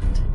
Excellent.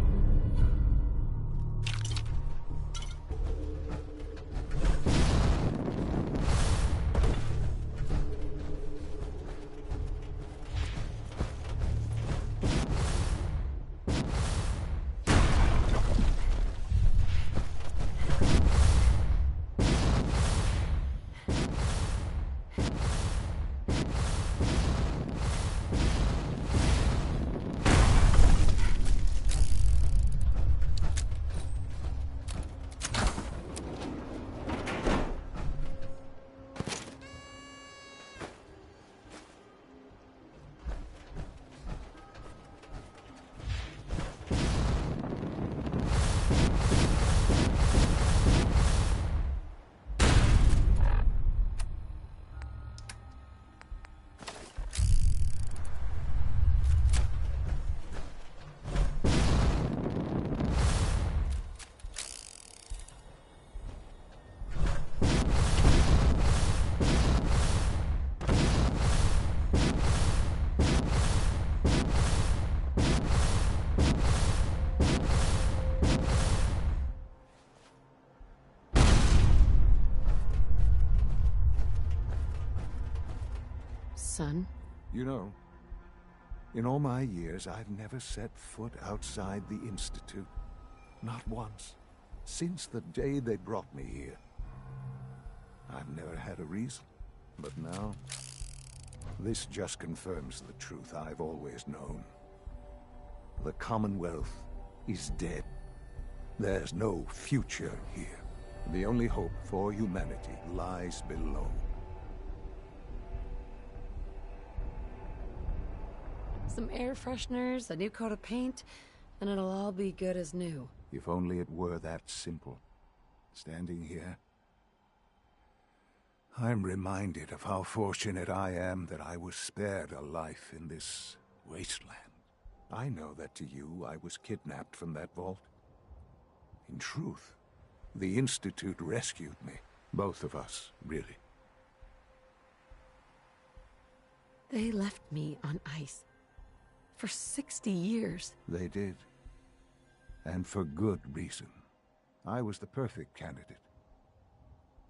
Son? You know, in all my years, I've never set foot outside the Institute. Not once. Since the day they brought me here. I've never had a reason. But now, this just confirms the truth I've always known. The Commonwealth is dead. There's no future here. The only hope for humanity lies below. Some air fresheners, a new coat of paint, and it'll all be good as new. If only it were that simple. Standing here, I'm reminded of how fortunate I am that I was spared a life in this wasteland. I know that to you, I was kidnapped from that vault. In truth, the Institute rescued me. Both of us, really. They left me on ice. For 60 years. They did. And for good reason. I was the perfect candidate.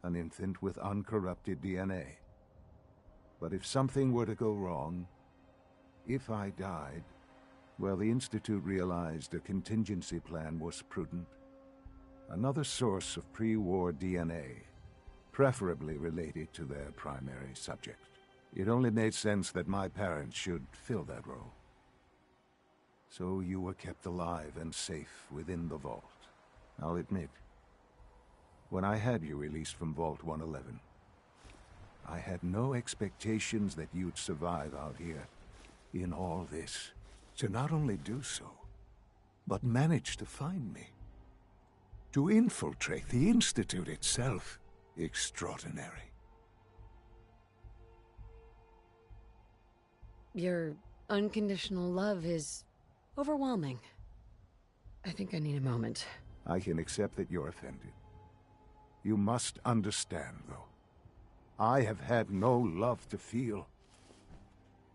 An infant with uncorrupted DNA. But if something were to go wrong, if I died, well, the Institute realized a contingency plan was prudent. Another source of pre-war DNA, preferably related to their primary subject. It only made sense that my parents should fill that role. So you were kept alive and safe within the vault. I'll admit, when I had you released from Vault 111, I had no expectations that you'd survive out here in all this. To not only do so, but manage to find me. To infiltrate the Institute itself. Extraordinary. Your unconditional love is overwhelming. I think I need a moment. I can accept that you're offended. You must understand, though. I have had no love to feel.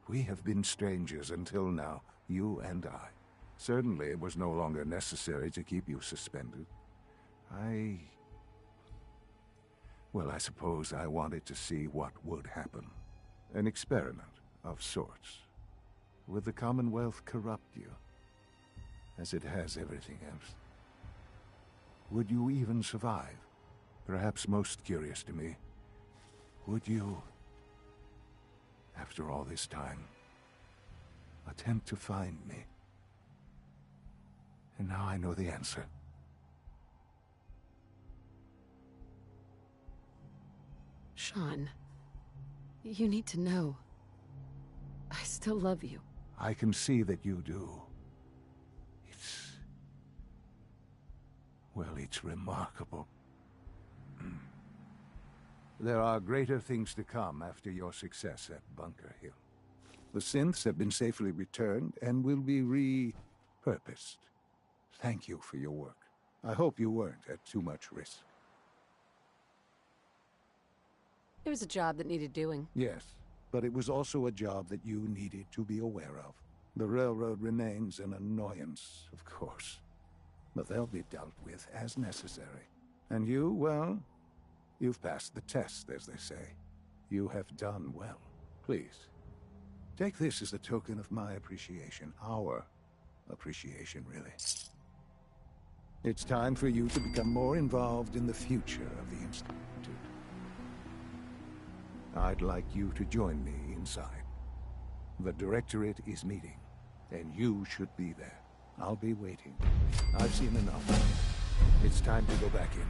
We have been strangers until now, you and I. Certainly it was no longer necessary to keep you suspended. Well, I suppose I wanted to see what would happen. An experiment of sorts. Would the Commonwealth corrupt you? As it has everything else. Would you even survive? Perhaps most curious to me, would you, after all this time, attempt to find me? And now I know the answer. Sean, you need to know. I still love you. I can see that you do. Well, it's remarkable. There are greater things to come after your success at Bunker Hill. The synths have been safely returned and will be repurposed. Thank you for your work. I hope you weren't at too much risk. It was a job that needed doing. Yes, but it was also a job that you needed to be aware of. The railroad remains an annoyance, of course. But they'll be dealt with as necessary. And you, well, you've passed the test, as they say. You have done well. Please, take this as a token of my appreciation. Our appreciation, really. It's time for you to become more involved in the future of the Institute. I'd like you to join me inside. The Directorate is meeting, and you should be there. I'll be waiting. I've seen enough. It's time to go back in.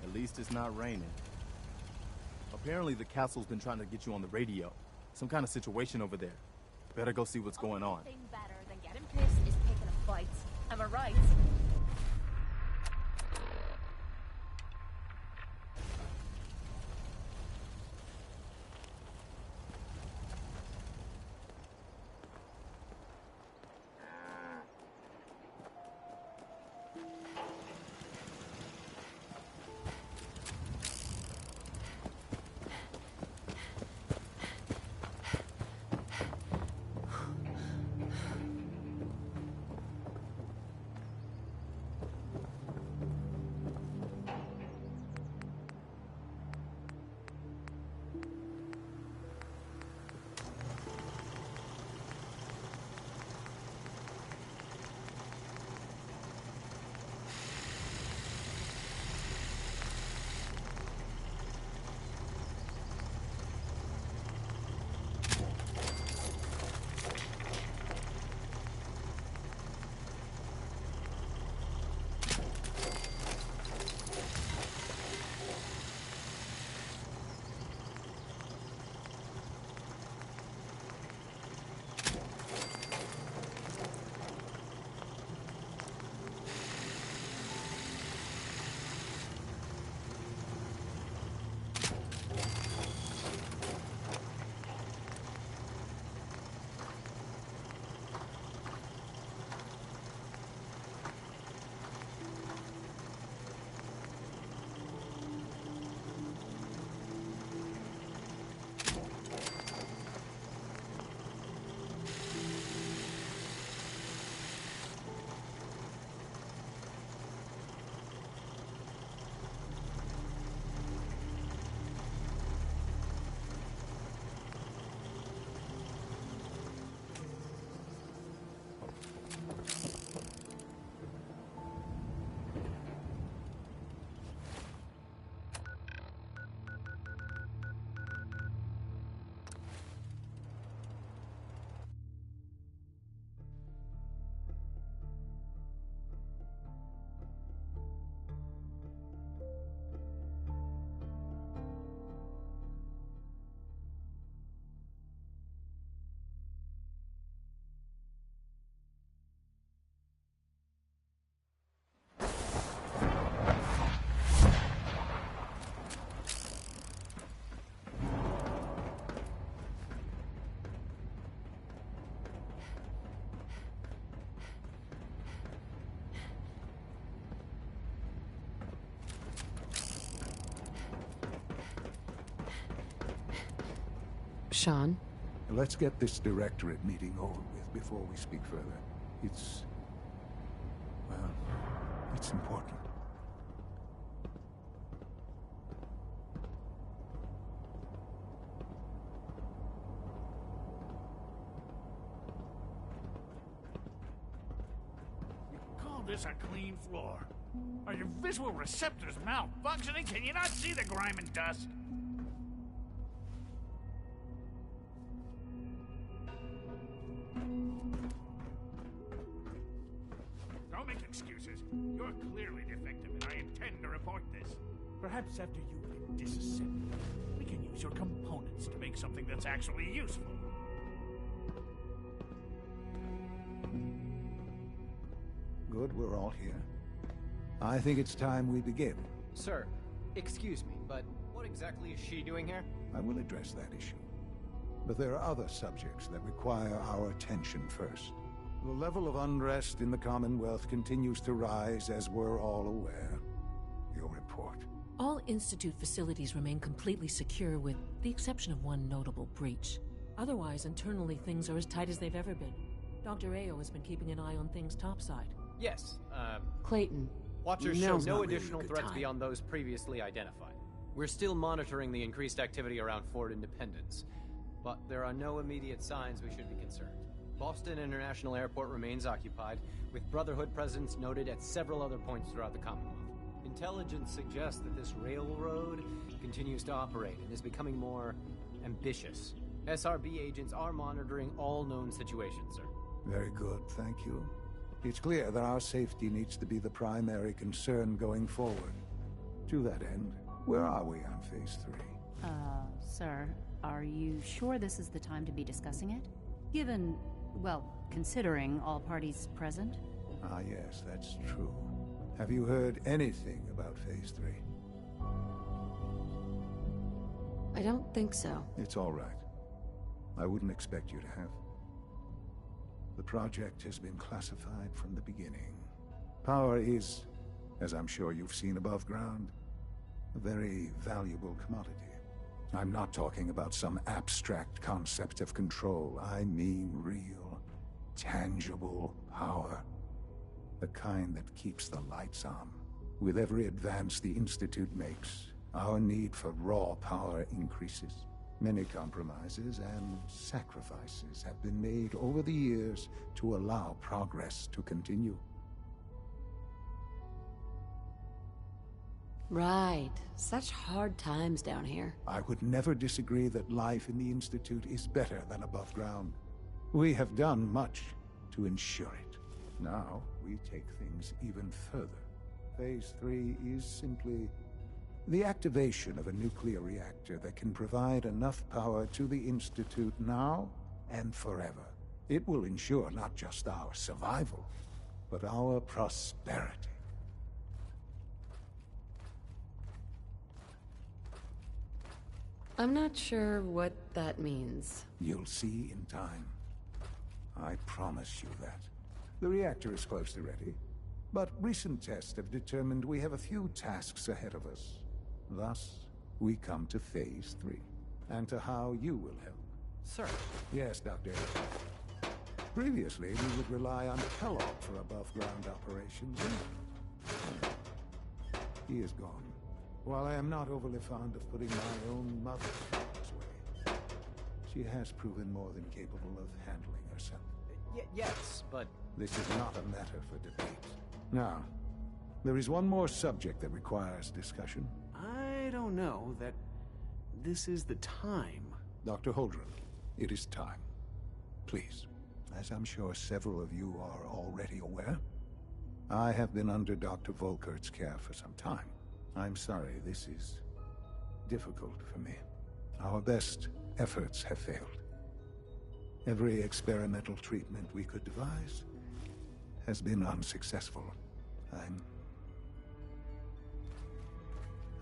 At least it's not raining. Apparently the castle's been trying to get you on the radio. Some kind of situation over there. Better go see what's going on. The thing better than getting pissed is picking a fight. Am I right? Sean? Let's get this directorate meeting over with before we speak further. It's... well, it's important. You call this a clean floor? Are your visual receptors malfunctioning? Can you not see the grime and dust? Don't make excuses. You're clearly defective, and I intend to report this. Perhaps after you've been disassembled, we can use your components to make something that's actually useful. Good, we're all here. I think it's time we begin. Sir, excuse me, but what exactly is she doing here? I will address that issue. But there are other subjects that require our attention first. The level of unrest in the Commonwealth continues to rise, as we're all aware. Your report. All Institute facilities remain completely secure with the exception of one notable breach. Otherwise, internally things are as tight as they've ever been. Dr. Ao has been keeping an eye on things topside. Yes, Clayton. Watchers show Now's no not really a additional good threats time. beyond those previously identified. We're still monitoring the increased activity around Fort Independence, but there are no immediate signs we should be concerned. Boston International Airport remains occupied, with Brotherhood presence noted at several other points throughout the Commonwealth. Intelligence suggests that this railroad continues to operate and is becoming more ambitious. SRB agents are monitoring all known situations, sir. Very good, thank you. It's clear that our safety needs to be the primary concern going forward. To that end, where are we on Phase 3? Sir, are you sure this is the time to be discussing it? Given, well, considering all parties present? Ah, yes, that's true. Have you heard anything about Phase 3? I don't think so. It's all right. I wouldn't expect you to have. The project has been classified from the beginning. Power is, as I'm sure you've seen above ground, a very valuable commodity. I'm not talking about some abstract concept of control. I mean real, tangible power. The kind that keeps the lights on. With every advance the Institute makes, our need for raw power increases. Many compromises and sacrifices have been made over the years to allow progress to continue. Right. Such hard times down here. I would never disagree that life in the Institute is better than above ground. We have done much to ensure it. Now, we take things even further. Phase 3 is simply the activation of a nuclear reactor that can provide enough power to the Institute now and forever. It will ensure not just our survival, but our prosperity. I'm not sure what that means. You'll see in time. I promise you that. The reactor is close to ready, but recent tests have determined we have a few tasks ahead of us. Thus, we come to Phase 3, and to how you will help. Sir. Yes, Doctor. Previously, we would rely on Kellogg for above-ground operations. He is gone. While I am not overly fond of putting my own mother in harm's way, she has proven more than capable of handling herself. Yes, but... This is not a matter for debate. Now, there is one more subject that requires discussion. I don't know that this is the time. Dr. Holdren, it is time. Please, as I'm sure several of you are already aware, I have been under Dr. Volkert's care for some time. I'm sorry, this is difficult for me. Our best efforts have failed. Every experimental treatment we could devise has been unsuccessful.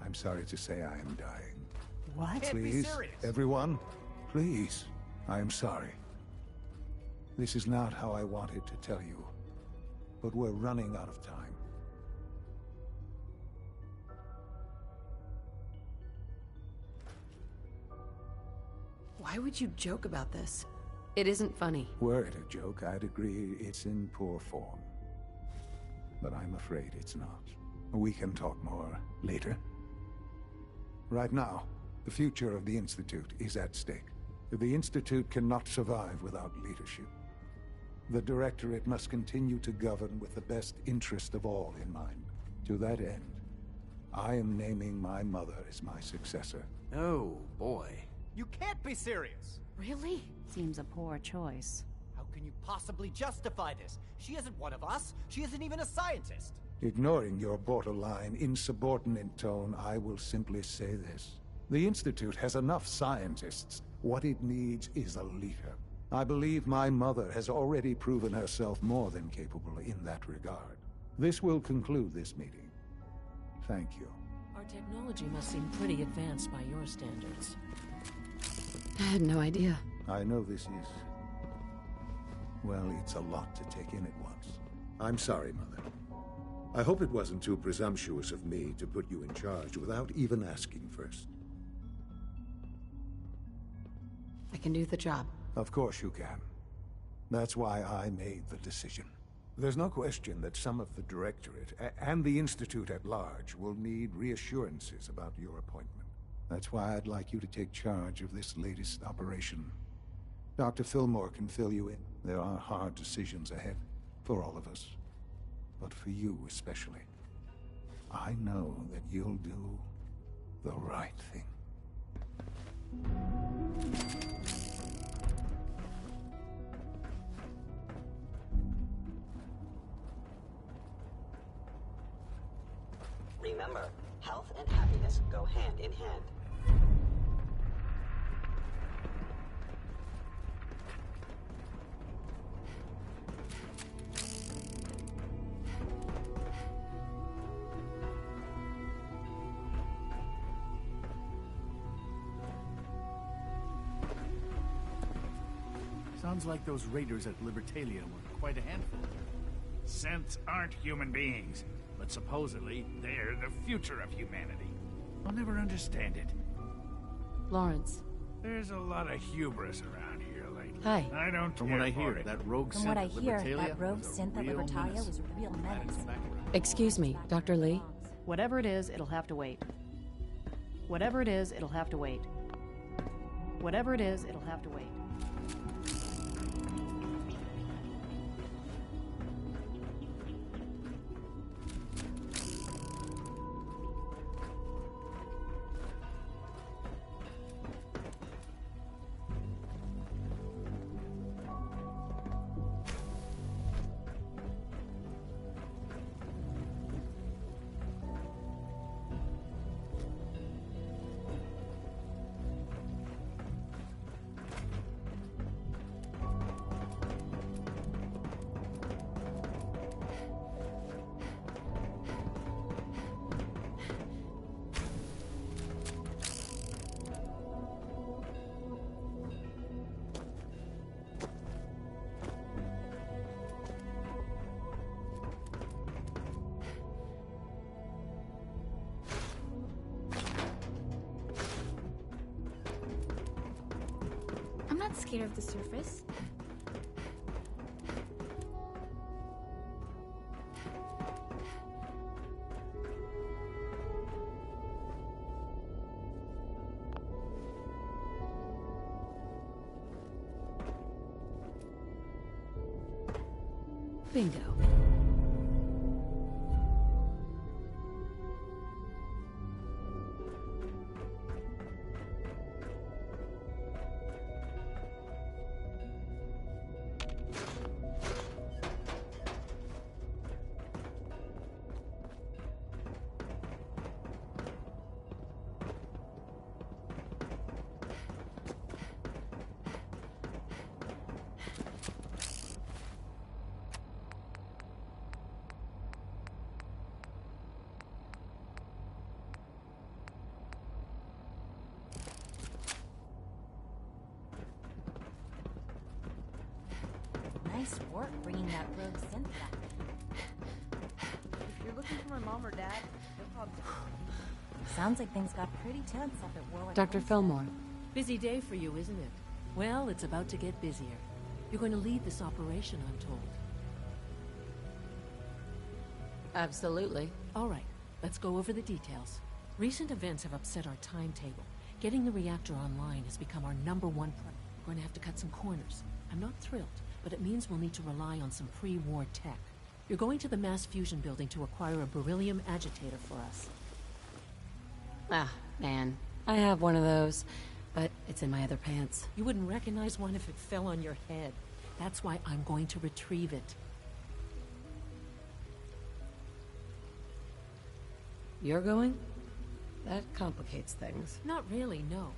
I'm sorry to say I am dying. What? Can't be Please, serious. everyone, please, I am sorry. This is not how I wanted to tell you, but we're running out of time. Why would you joke about this? It isn't funny. Were it a joke, I'd agree it's in poor form. But I'm afraid it's not. We can talk more later. Right now, the future of the Institute is at stake. The Institute cannot survive without leadership. The Directorate must continue to govern with the best interest of all in mind. To that end, I am naming my mother as my successor. Oh, boy. You can't be serious! Really? Seems a poor choice. How can you possibly justify this? She isn't one of us. She isn't even a scientist. Ignoring your borderline, insubordinate tone, I will simply say this. The Institute has enough scientists. What it needs is a leader. I believe my mother has already proven herself more than capable in that regard. This will conclude this meeting. Thank you. Our technology must seem pretty advanced by your standards. I had no idea. I know this is... well, it's a lot to take in at once. I'm sorry, Mother. I hope it wasn't too presumptuous of me to put you in charge without even asking first. I can do the job. Of course you can. That's why I made the decision. There's no question that some of the Directorate and the Institute at large will need reassurances about your appointment. That's why I'd like you to take charge of this latest operation. Dr. Fillmore can fill you in. There are hard decisions ahead for all of us, but for you especially. I know that you'll do the right thing. Remember, health and happiness go hand in hand. Sounds like those raiders at Libertalia were quite a handful. Synths aren't human beings, but supposedly they're the future of humanity. I'll never understand it. Lawrence. There's a lot of hubris around here lately. Hi. I don't From care what I for hear, it. that rogue From synth what I at hear, Libertalia that rogue was a synth at real Libertalia menace. was a real menace. Excuse me, Dr. Lee? Whatever it is, it'll have to wait. Whatever it is, it'll have to wait. Whatever it is, it'll have to wait. I'm not scared of the surface. Bingo. Nice work bringing that rogue synth back. If you're looking for my mom or dad, they'll probably... Sounds like things got pretty tense up at Warwick. Dr. Homestead. Fillmore, Busy day for you, isn't it? Well, it's about to get busier. You're going to lead this operation, I'm told. Absolutely. All right, let's go over the details. Recent events have upset our timetable. Getting the reactor online has become our #1 priority. We're going to have to cut some corners. I'm not thrilled, but it means we'll need to rely on some pre-war tech. You're going to the mass fusion building to acquire a beryllium agitator for us. Ah, man. I have one of those, but it's in my other pants. You wouldn't recognize one if it fell on your head. That's why I'm going to retrieve it. You're going? That complicates things. Not really, no.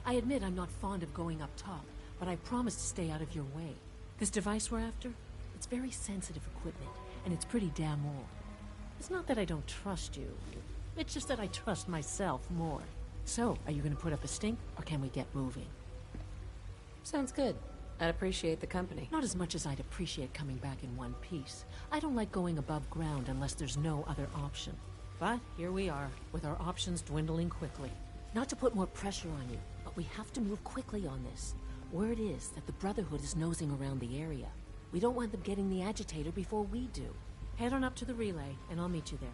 I admit I'm not fond of going up top, but I promise to stay out of your way. This device we're after, it's very sensitive equipment, and it's pretty damn old. It's not that I don't trust you. It's just that I trust myself more. So, are you going to put up a stink, or can we get moving? Sounds good. I'd appreciate the company. Not as much as I'd appreciate coming back in one piece. I don't like going above ground unless there's no other option. But here we are, with our options dwindling quickly. Not to put more pressure on you, but we have to move quickly on this. Word is that the Brotherhood is nosing around the area. We don't want them getting the agitator before we do. Head on up to the relay, and I'll meet you there.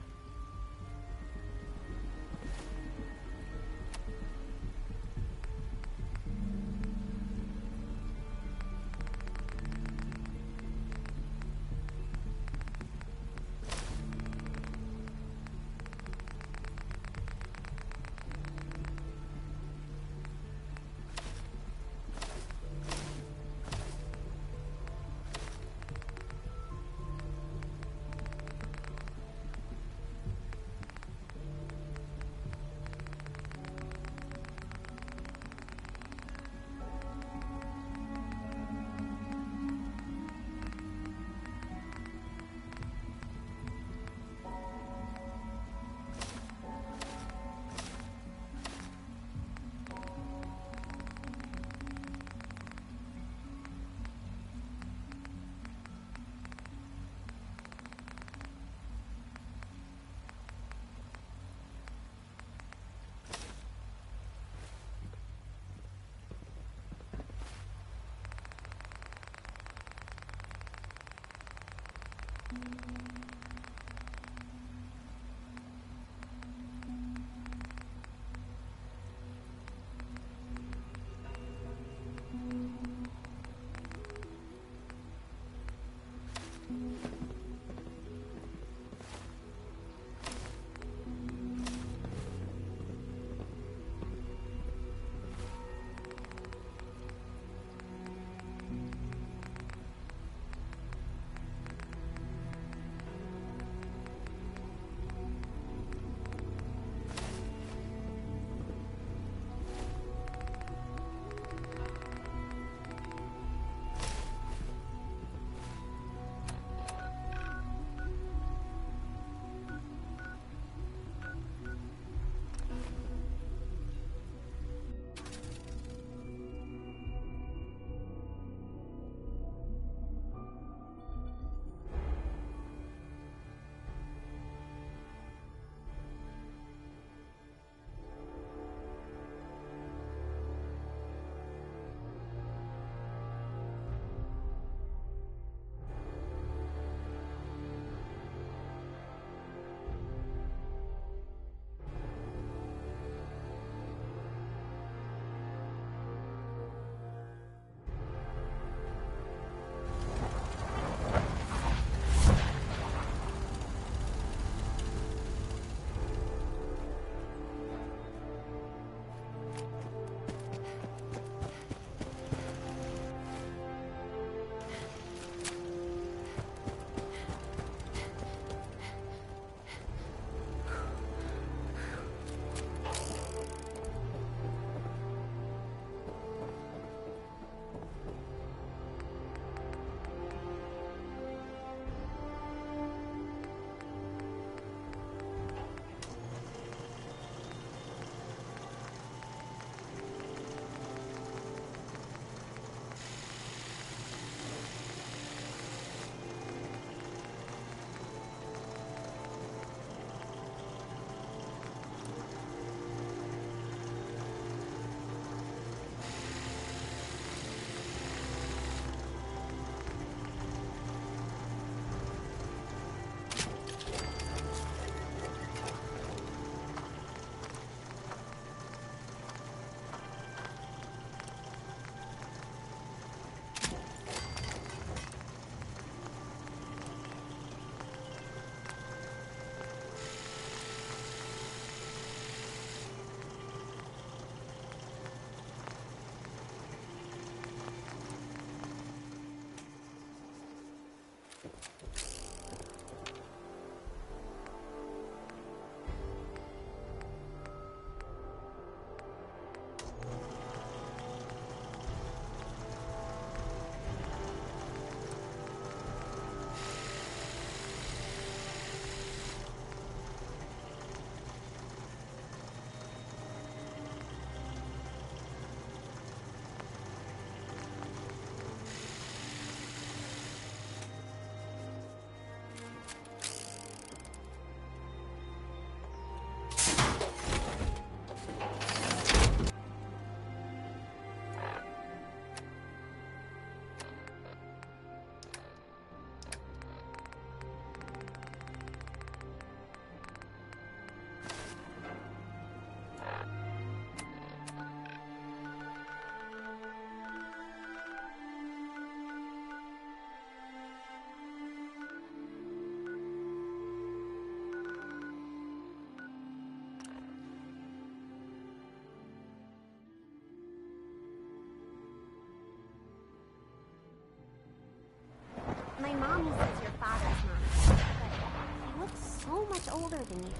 My mommy says your father's mom, but he looks so much older than you.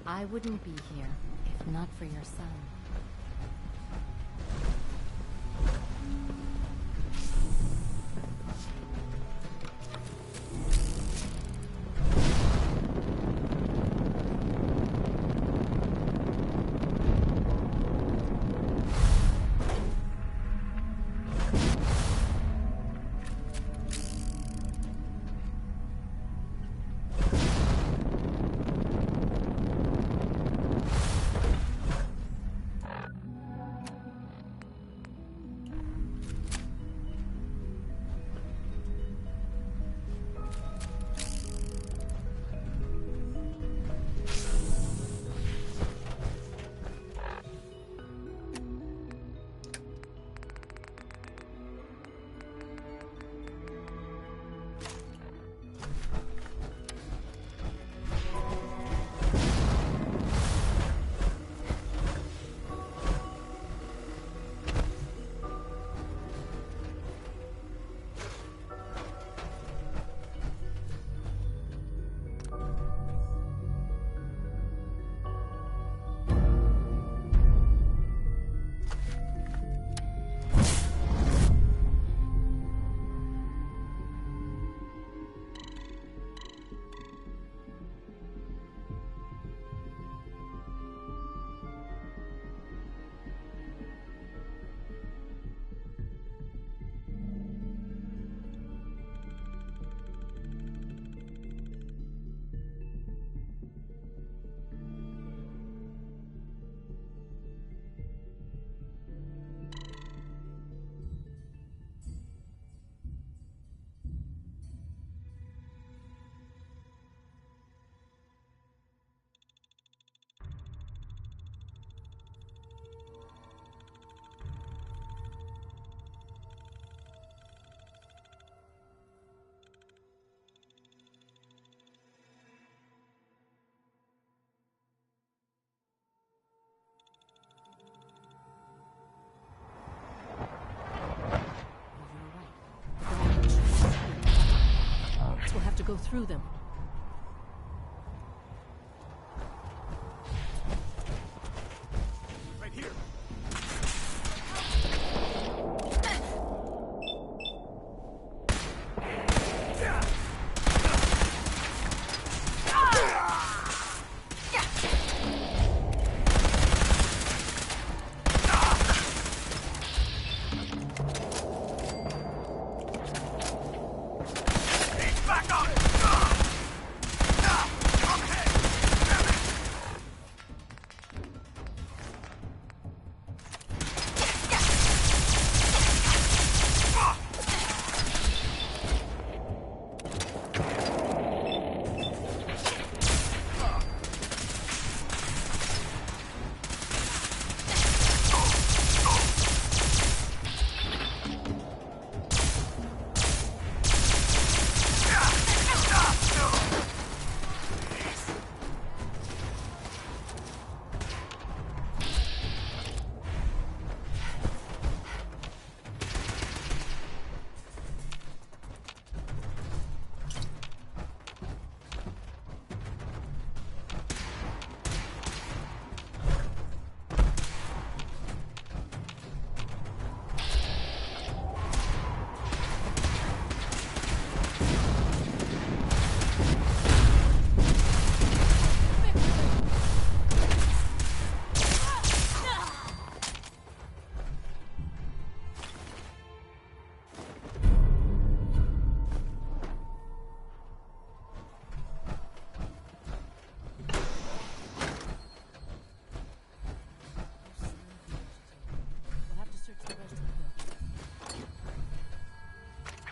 I wouldn't be here if not for your son. We'll have to go through them. Right here.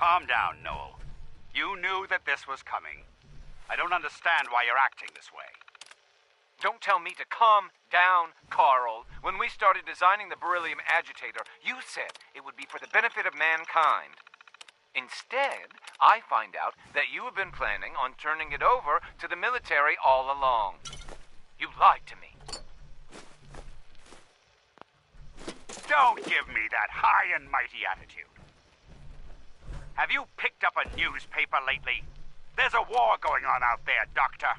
Calm down, Noel. You knew that this was coming. I don't understand why you're acting this way. Don't tell me to calm down, Carl. When we started designing the beryllium agitator, you said it would be for the benefit of mankind. Instead, I find out that you have been planning on turning it over to the military all along. You lied to me. Don't give me that high and mighty attitude. Have you picked up a newspaper lately? There's a war going on out there, Doctor.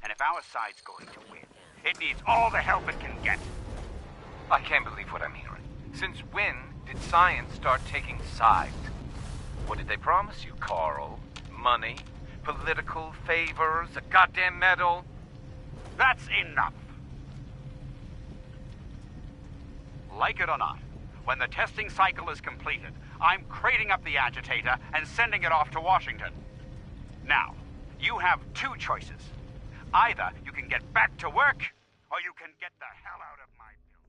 And if our side's going to win, it needs all the help it can get. I can't believe what I'm hearing. Since when did science start taking sides? What did they promise you, Carl? Money? Political favors? A goddamn medal? That's enough. Like it or not, when the testing cycle is completed, I'm crating up the agitator and sending it off to Washington. Now, you have two choices. Either you can get back to work, or you can get the hell out of my building.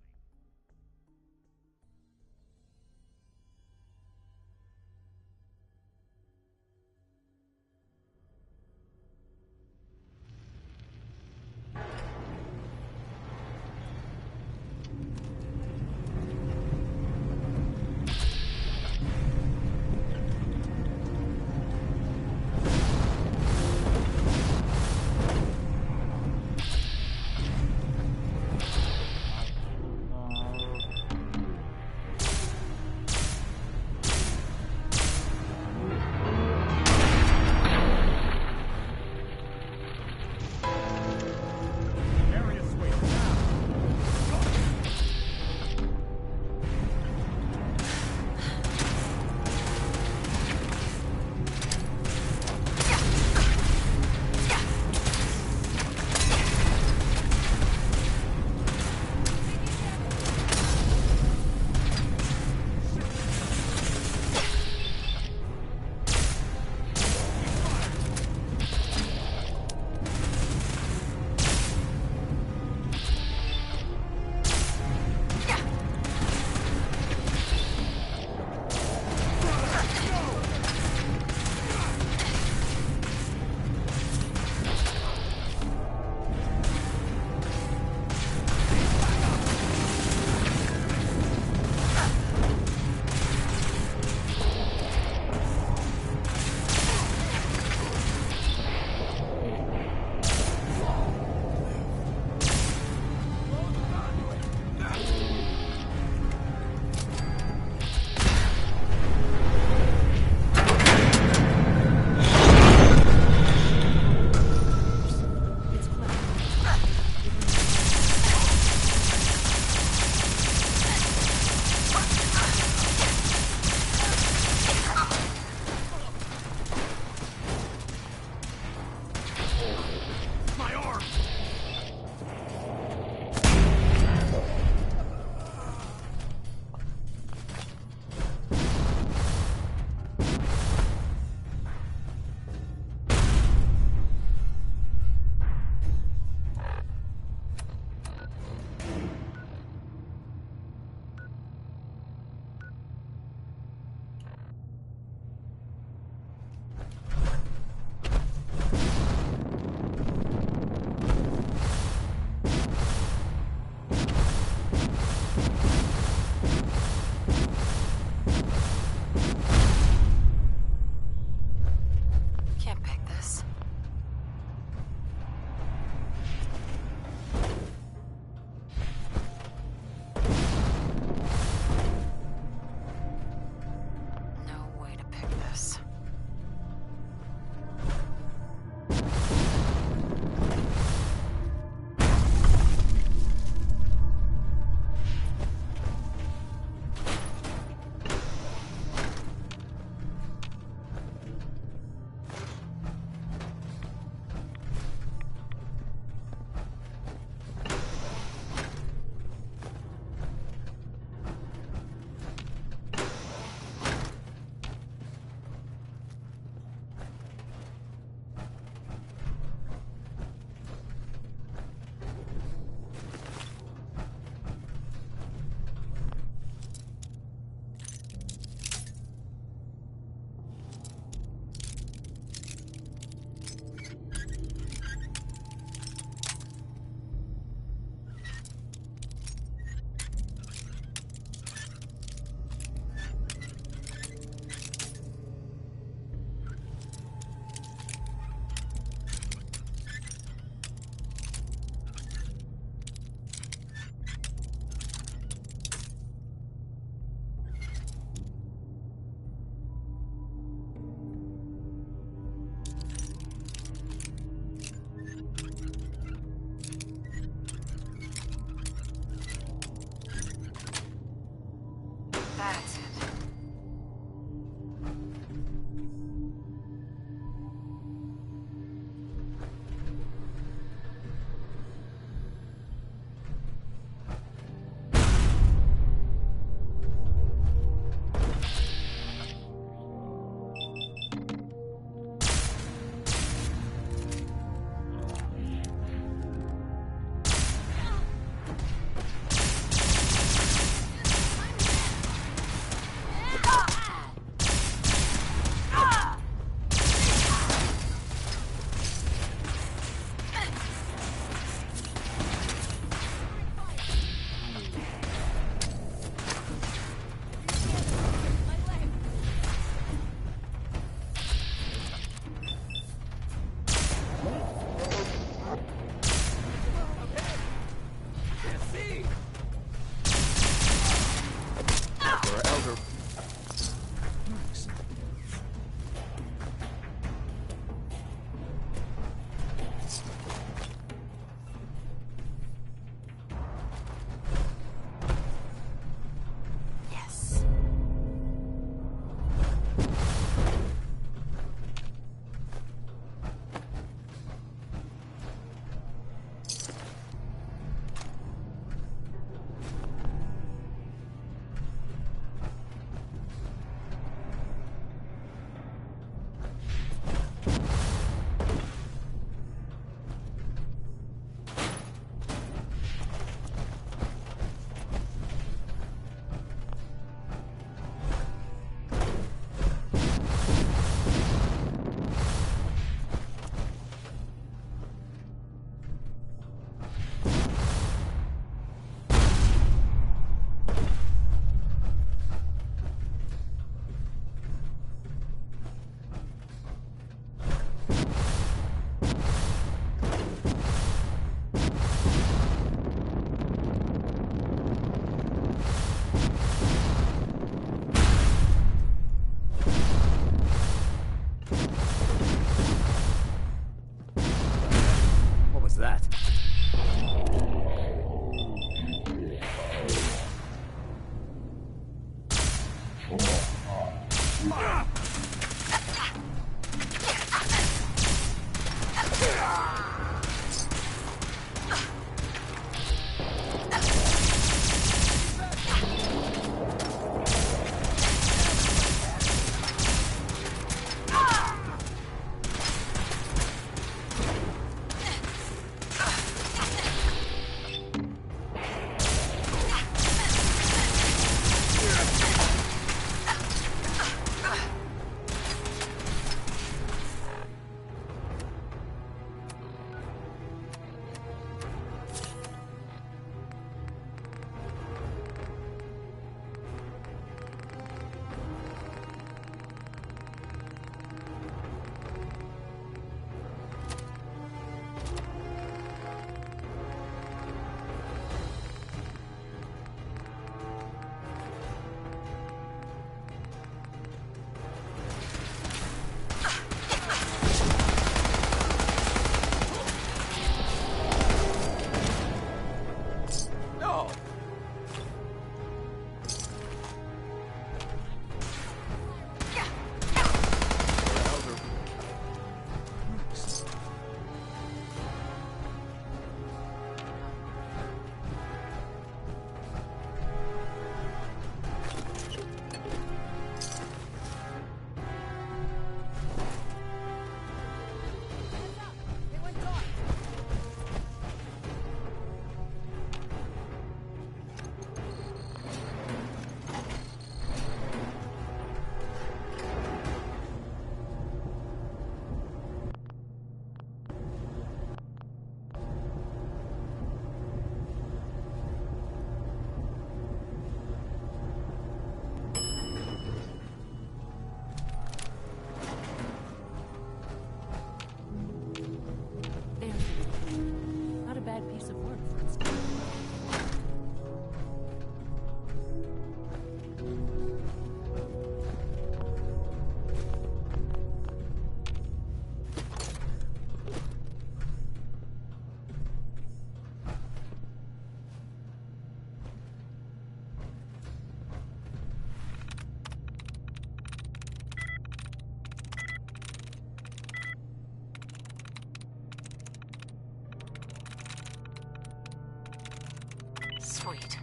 Sweet.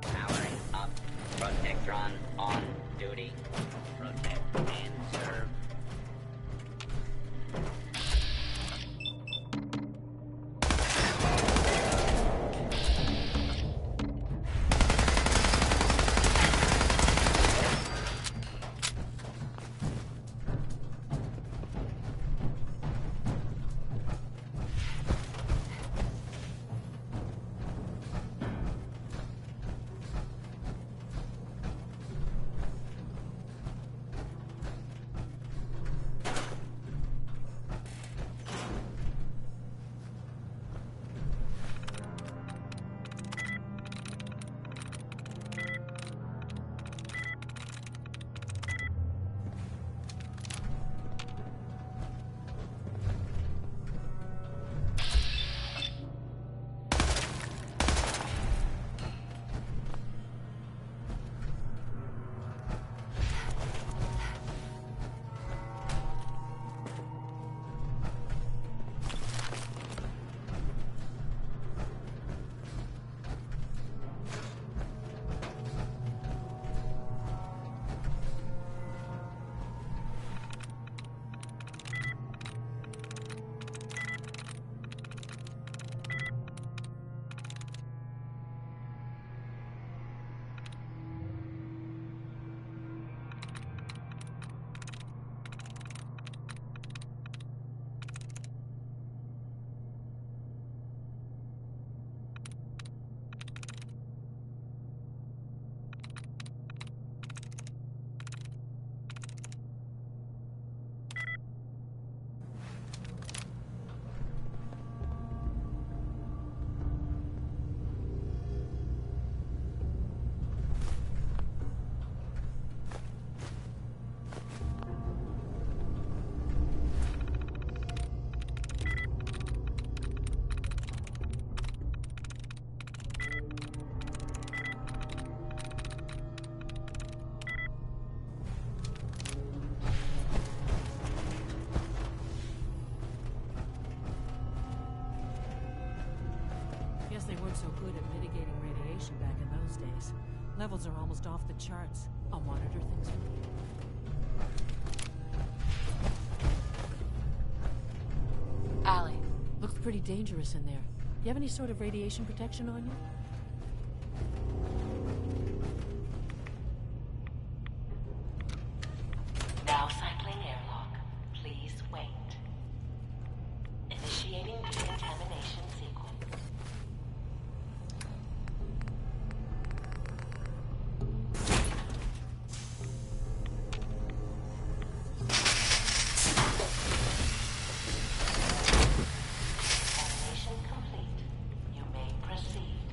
Powering up. Protectron on duty. Protect and serve. Guess they weren't so good at mitigating radiation back in those days. Levels are almost off the charts. I'll monitor things from here. Allie. Looks pretty dangerous in there. You have any sort of radiation protection on you? Now cycling airlock. Please wait. Initiating decontamination sequence. Decontamination complete. You may proceed.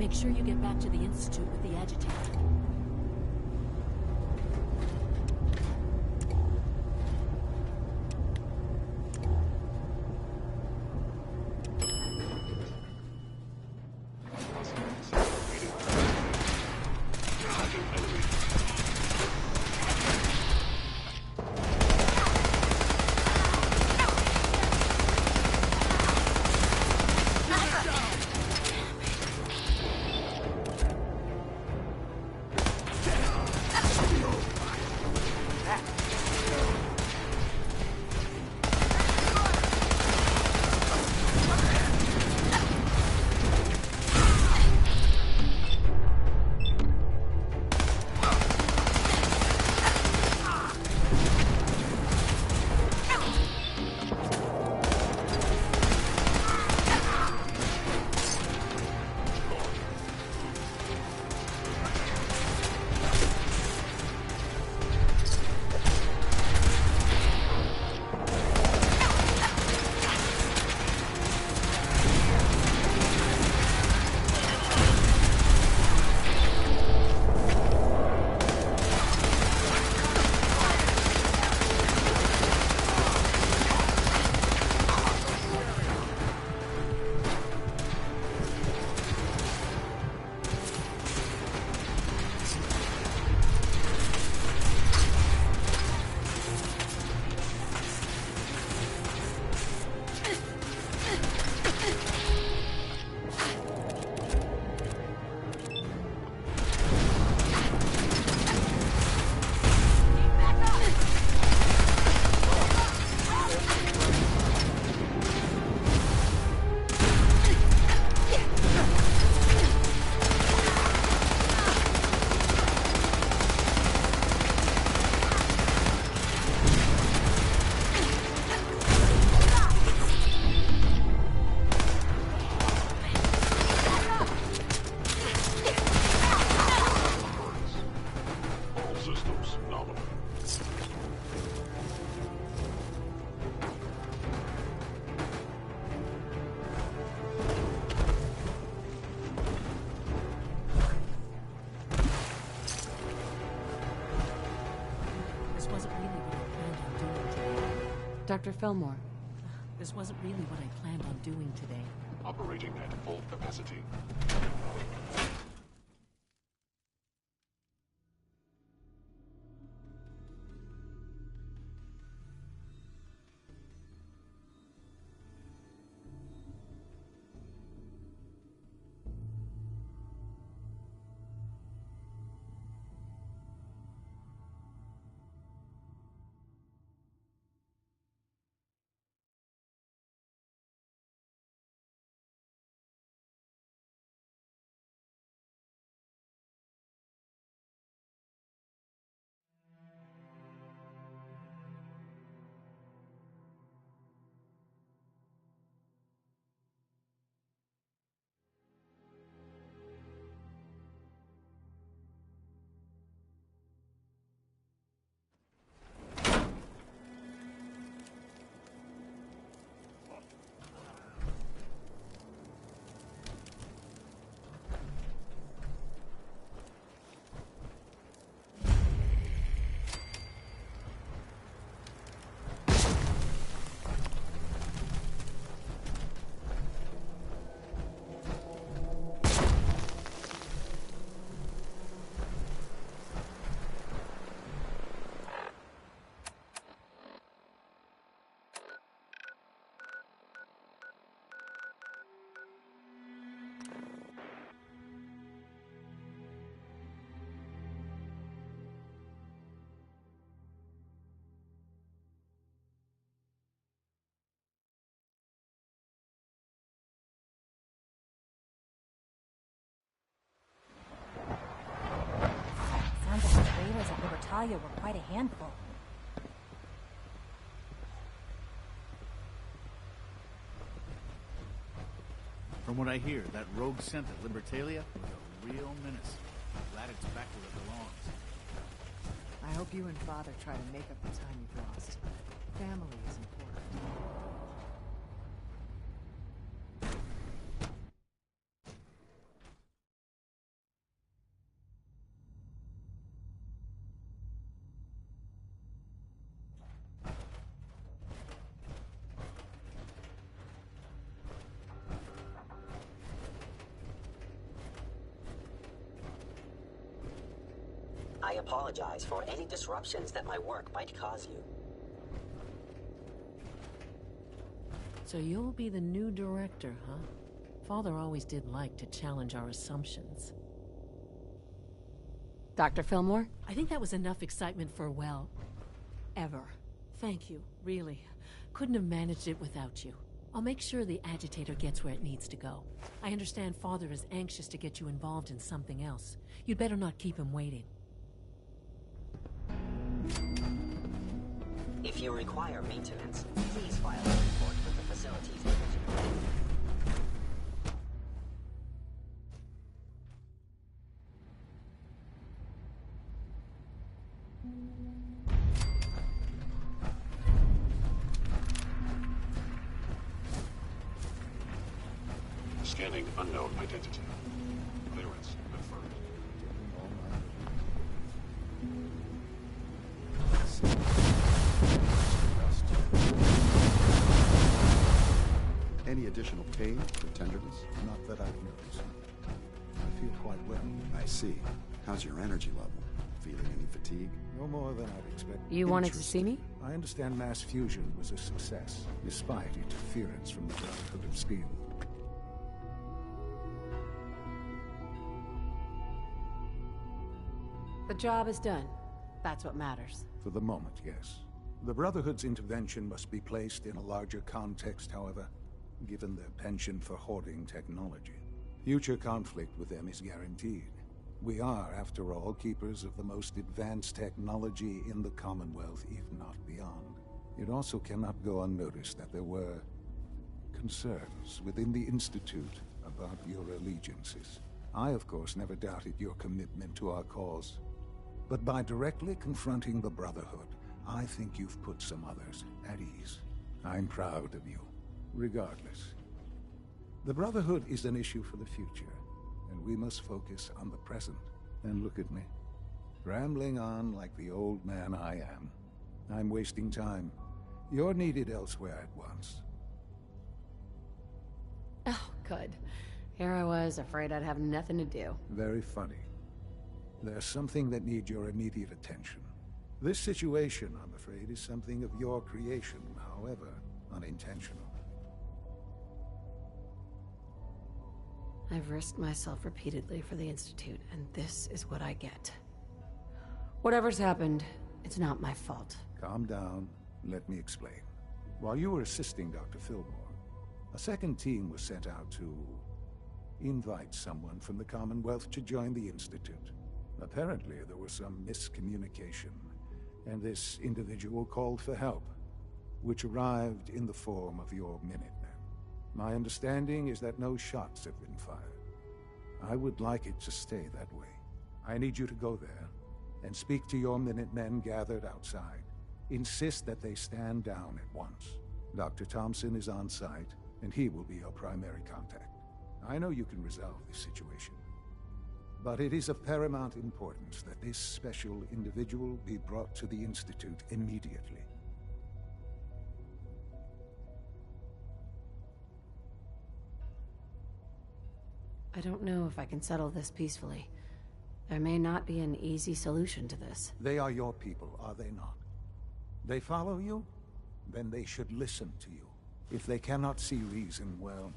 Make sure you get back to the Institute with the agitator. Dr. Fillmore. This wasn't really what I planned on doing today. Operating at full capacity. Sounds like the trailers at Libertalia were quite a handful. From what I hear, that rogue scent at Libertalia was a real menace. Glad it's back where it belongs. I hope you and Father try to make up the time you've lost. Family is important. I apologize for any disruptions that my work might cause you. So you'll be the new director, huh? Father always did like to challenge our assumptions. Dr. Fillmore? I think that was enough excitement for, well, ever. Thank you, really. Couldn't have managed it without you. I'll make sure the agitator gets where it needs to go. I understand Father is anxious to get you involved in something else. You'd better not keep him waiting. If you require maintenance, please file a report with the facilities manager. Scanning unknown identity. Clearance confirmed. Any additional pain or tenderness? Not that I've noticed. I feel quite well. I see. How's your energy level? Feeling any fatigue? No more than I'd expect. You wanted to see me? I understand mass fusion was a success, despite interference from the Brotherhood of Steel. The job is done. That's what matters. For the moment, yes. The Brotherhood's intervention must be placed in a larger context, however, given their penchant for hoarding technology. Future conflict with them is guaranteed. We are, after all, keepers of the most advanced technology in the Commonwealth, if not beyond. It also cannot go unnoticed that there were concerns within the Institute about your allegiances. I, of course, never doubted your commitment to our cause. But by directly confronting the Brotherhood, I think you've put some others at ease. I'm proud of you, regardless. The Brotherhood is an issue for the future, and we must focus on the present. And look at me, rambling on like the old man I am. I'm wasting time. You're needed elsewhere at once. Oh, good. Here I was, afraid I'd have nothing to do. Very funny. There's something that needs your immediate attention. This situation, I'm afraid, is something of your creation, however unintentional. I've risked myself repeatedly for the Institute, and this is what I get. Whatever's happened, it's not my fault. Calm down. Let me explain. While you were assisting Dr. Fillmore, a second team was sent out to invite someone from the Commonwealth to join the Institute. Apparently, there was some miscommunication, and this individual called for help, which arrived in the form of your Minutemen. My understanding is that no shots have been fired. I would like it to stay that way. I need you to go there and speak to your Minutemen gathered outside. Insist that they stand down at once. Dr. Thompson is on site, and he will be your primary contact. I know you can resolve this situation, but it is of paramount importance that this special individual be brought to the Institute immediately. I don't know if I can settle this peacefully. There may not be an easy solution to this. They are your people, are they not? They follow you? Then they should listen to you. If they cannot see reason, well,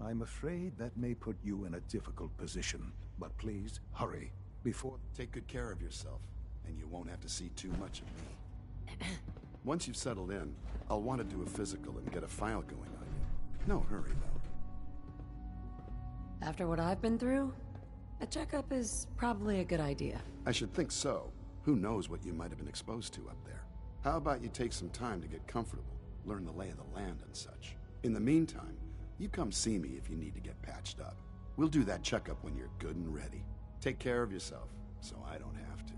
I'm afraid that may put you in a difficult position. But please, hurry, before... Take good care of yourself, and you won't have to see too much of me. Once you've settled in, I'll want to do a physical and get a file going on you. No hurry, though. After what I've been through, a checkup is probably a good idea. I should think so. Who knows what you might have been exposed to up there? How about you take some time to get comfortable, learn the lay of the land and such. In the meantime, you come see me if you need to get patched up. We'll do that checkup when you're good and ready. Take care of yourself, so I don't have to.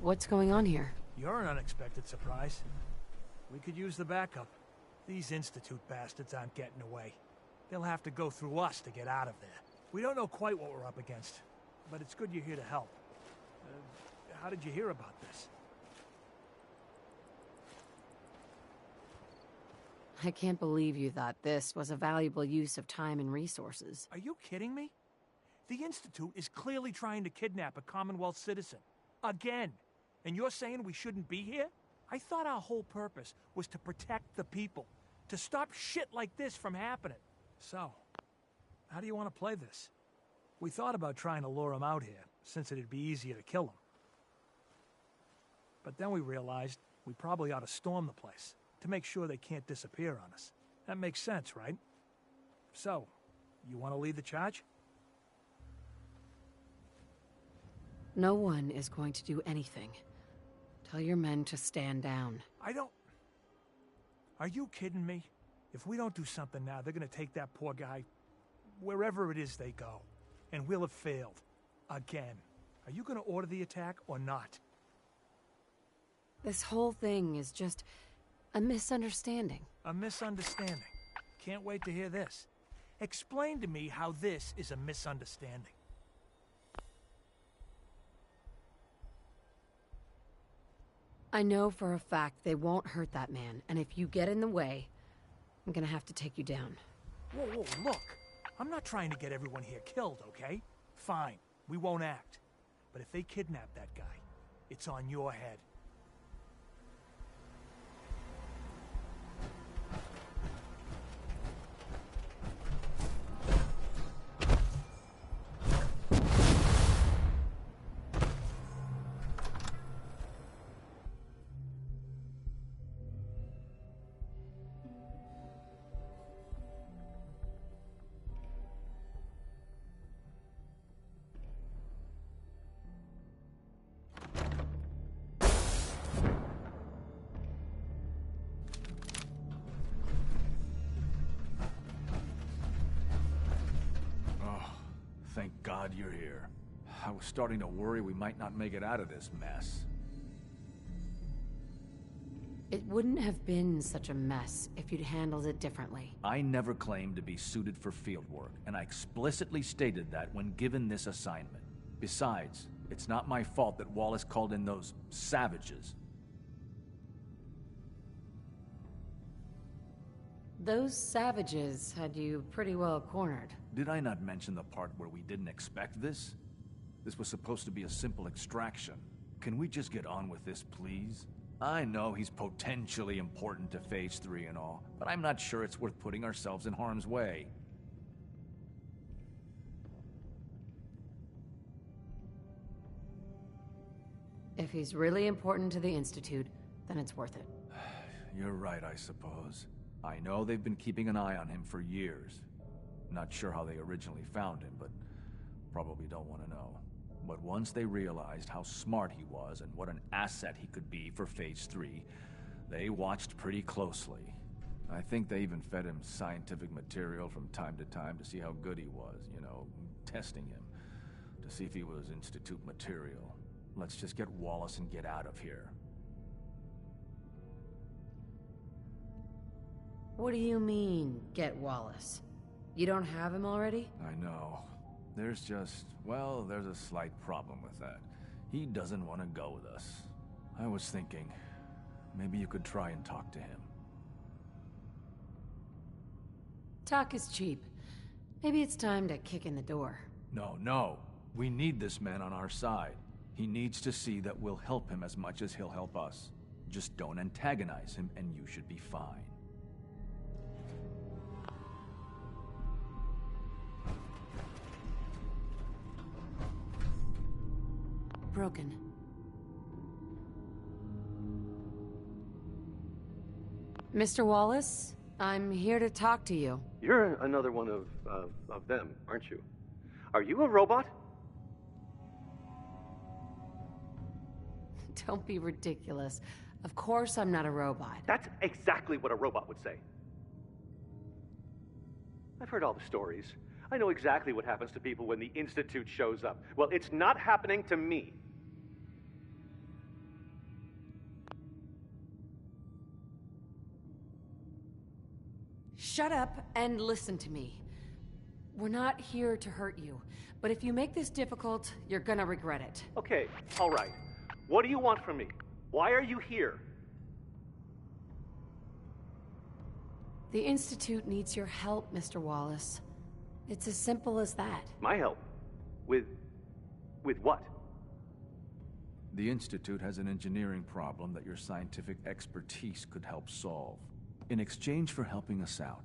What's going on here? You're an unexpected surprise. We could use the backup. These Institute bastards aren't getting away. They'll have to go through us to get out of there. We don't know quite what we're up against, but it's good you're here to help. How did you hear about this? I can't believe you thought this was a valuable use of time and resources. Are you kidding me? The Institute is clearly trying to kidnap a Commonwealth citizen. Again. And you're saying we shouldn't be here? I thought our whole purpose was to protect the people. To stop shit like this from happening. So, how do you want to play this? We thought about trying to lure him out here, since it'd be easier to kill him. But then we realized we probably ought to storm the place, to make sure they can't disappear on us. That makes sense, right? So, you want to lead the charge? No one is going to do anything. Tell your men to stand down. Are you kidding me? If we don't do something now, they're gonna take that poor guy wherever it is they go. And we'll have failed. Again. Are you gonna order the attack or not? This whole thing is just a misunderstanding. A misunderstanding. Can't wait to hear this. Explain to me how this is a misunderstanding. I know for a fact they won't hurt that man, and if you get in the way, I'm gonna have to take you down. Whoa, look! I'm not trying to get everyone here killed, okay? Fine, we won't act. But if they kidnap that guy, it's on your head. Thank God you're here. I was starting to worry we might not make it out of this mess. It wouldn't have been such a mess if you'd handled it differently. I never claimed to be suited for field work, and I explicitly stated that when given this assignment. Besides, it's not my fault that Wallace called in those savages. Those savages had you pretty well cornered. Did I not mention the part where we didn't expect this? This was supposed to be a simple extraction. Can we just get on with this, please? I know he's potentially important to Phase 3 and all, but I'm not sure it's worth putting ourselves in harm's way. If he's really important to the Institute, then it's worth it. You're right, I suppose. I know they've been keeping an eye on him for years. Not sure how they originally found him, but probably don't want to know. But once they realized how smart he was and what an asset he could be for Phase 3, they watched pretty closely. I think they even fed him scientific material from time to time to see how good he was, you know, testing him, to see if he was Institute material. Let's just get Wallace and get out of here. What do you mean, get Wallace? You don't have him already? I know. There's just, well, there's a slight problem with that. He doesn't want to go with us. I was thinking, maybe you could try and talk to him. Talk is cheap. Maybe it's time to kick in the door. No. We need this man on our side. He needs to see that we'll help him as much as he'll help us. Just don't antagonize him and you should be fine. Broken. Mr. Wallace, I'm here to talk to you. You're another one of them, aren't you? Are you a robot? Don't be ridiculous. Of course I'm not a robot. That's exactly what a robot would say. I've heard all the stories. I know exactly what happens to people when the Institute shows up. Well, it's not happening to me. Shut up and listen to me. We're not here to hurt you, but if you make this difficult, you're gonna regret it. Okay, all right. What do you want from me? Why are you here? The Institute needs your help, Mr. Wallace. It's as simple as that. My help? With what? The Institute has an engineering problem that your scientific expertise could help solve. In exchange for helping us out,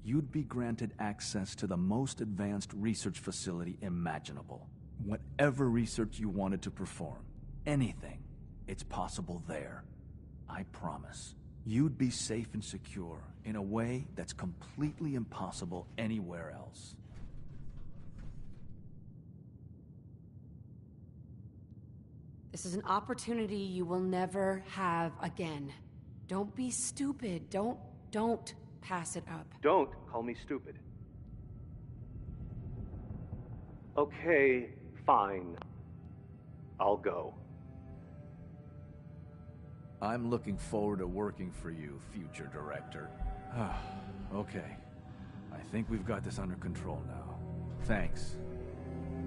you'd be granted access to the most advanced research facility imaginable. Whatever research you wanted to perform, anything, it's possible there. I promise. You'd be safe and secure in a way that's completely impossible anywhere else. This is an opportunity you will never have again. Don't be stupid. Don't pass it up. Don't call me stupid. Okay, fine. I'll go. I'm looking forward to working for you, future director. Okay. I think we've got this under control now. Thanks.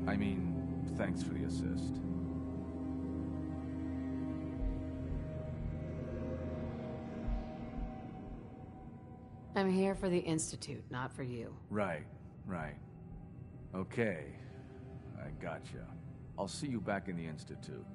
I mean, thanks for the assist. I'm here for the Institute, not for you. Right. Okay. I gotcha. I'll see you back in the Institute.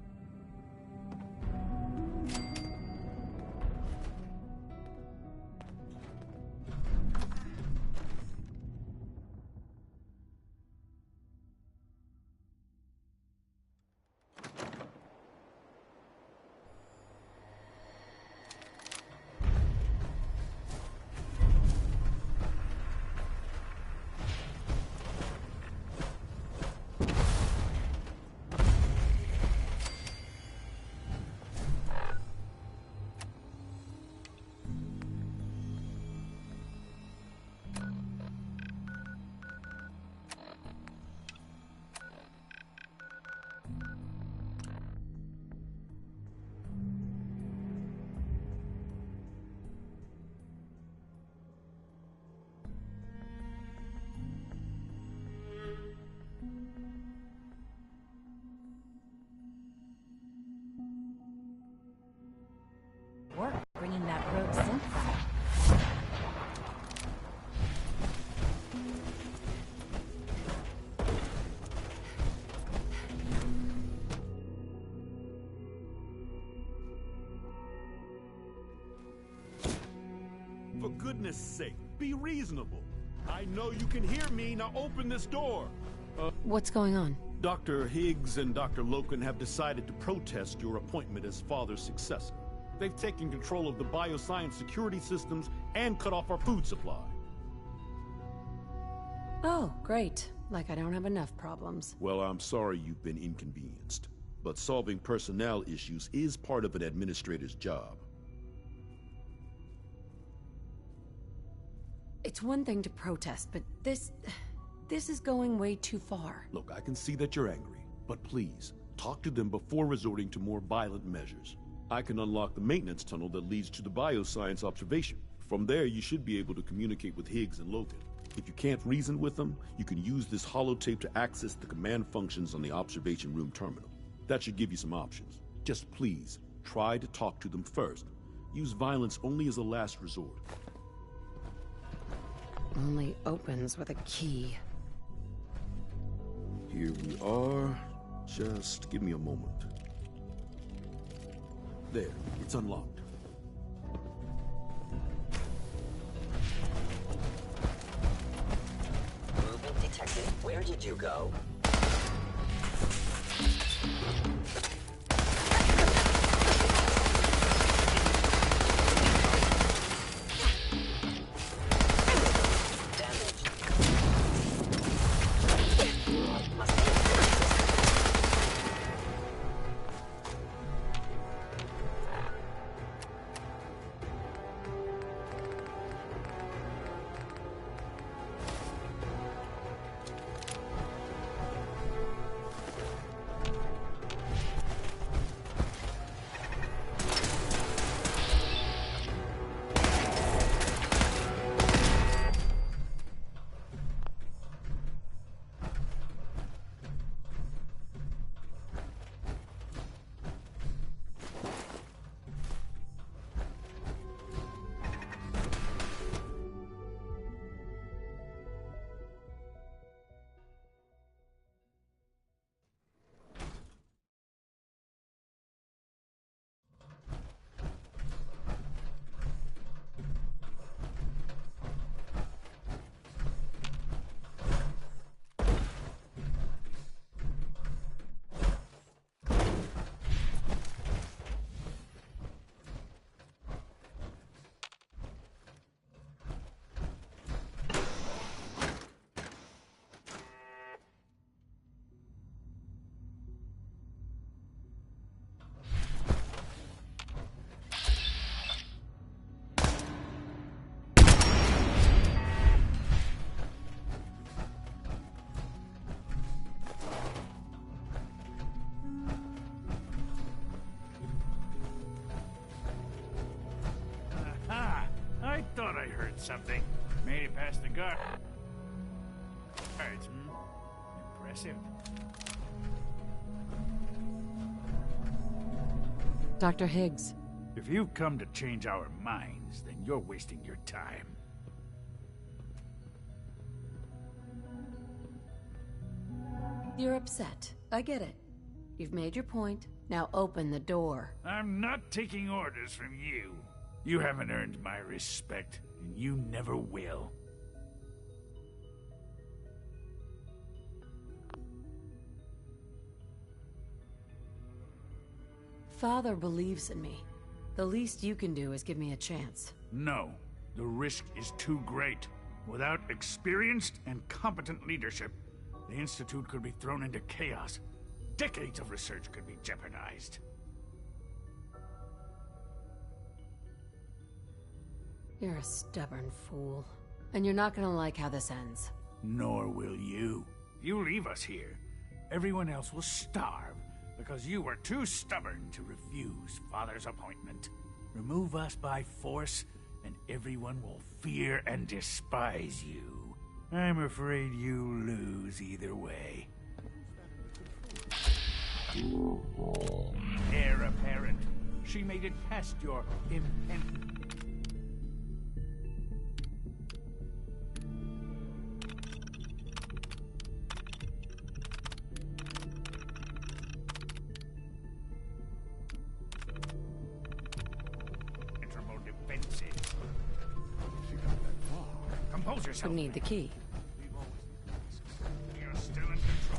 Work bringing that rogue synth back. For goodness sake, be reasonable. I know you can hear me, now open this door. What's going on? Dr. Higgs and Dr. Loken have decided to protest your appointment as Father's successor. They've taken control of the bioscience security systems and cut off our food supply. Oh, great. Like I don't have enough problems. Well, I'm sorry you've been inconvenienced, but solving personnel issues is part of an administrator's job. It's one thing to protest, but this is going way too far. Look, I can see that you're angry, but please, talk to them before resorting to more violent measures. I can unlock the maintenance tunnel that leads to the bioscience observation. From there, you should be able to communicate with Higgs and Logan. If you can't reason with them, you can use this holotape to access the command functions on the observation room terminal. That should give you some options. Just please, try to talk to them first. Use violence only as a last resort. Only opens with a key. Here we are. Just give me a moment. There, it's unlocked. Movement detected. Where did you go? something. Made it past the guard. Impressive. Dr. Higgs. If you've come to change our minds, then you're wasting your time. You're upset. I get it. You've made your point. Now open the door. I'm not taking orders from you. You haven't earned my respect, and you never will. Father believes in me. The least you can do is give me a chance. No, the risk is too great. Without experienced and competent leadership, the Institute could be thrown into chaos. Decades of research could be jeopardized. You're a stubborn fool. And you're not gonna like how this ends. Nor will you. You leave us here. Everyone else will starve because you were too stubborn to refuse Father's appointment. Remove us by force, and everyone will fear and despise you. I'm afraid you lose either way. Heir apparent. She made it past your impending. Compose yourself. You need the key. You're still in control.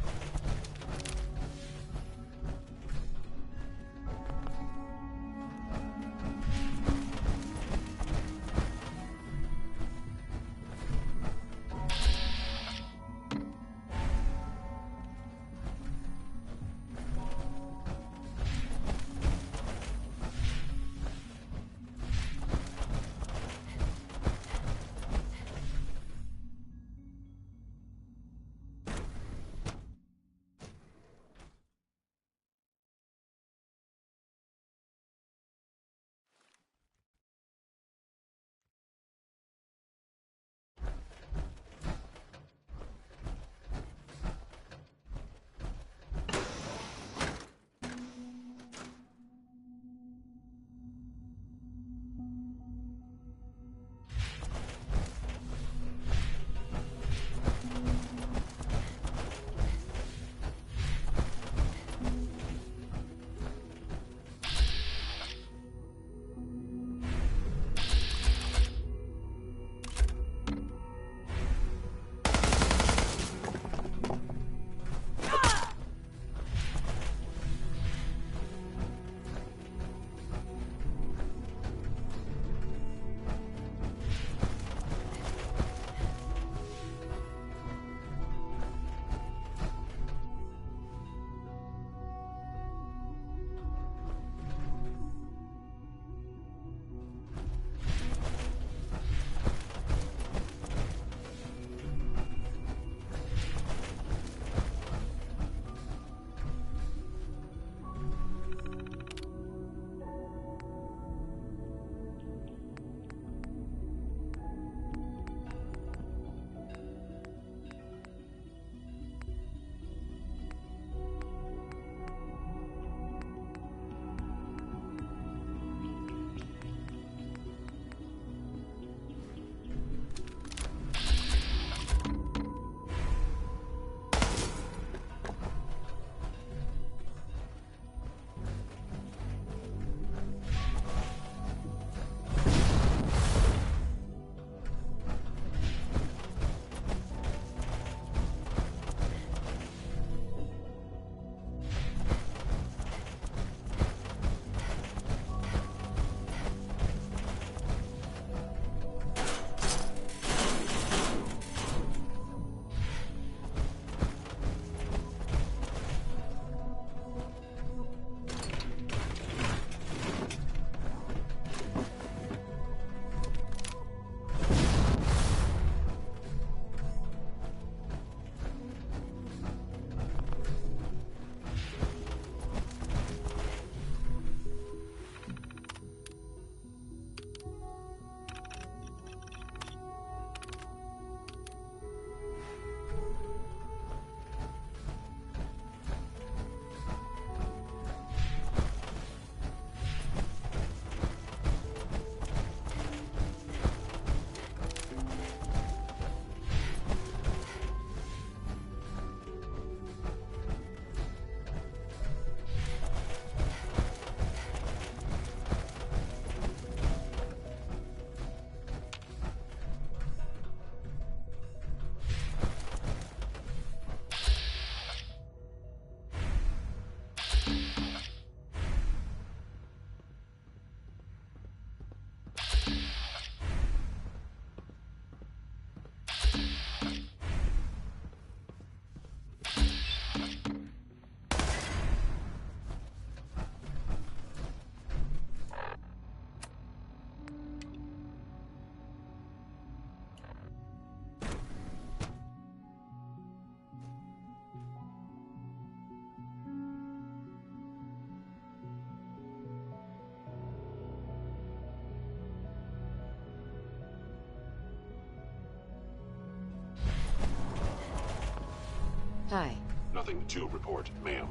Hi. Nothing to report, ma'am.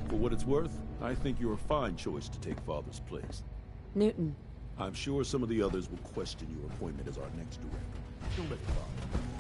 For what it's worth, I think you're a fine choice to take Father's place. Newton. I'm sure some of the others will question your appointment as our next director. Don't let it bother.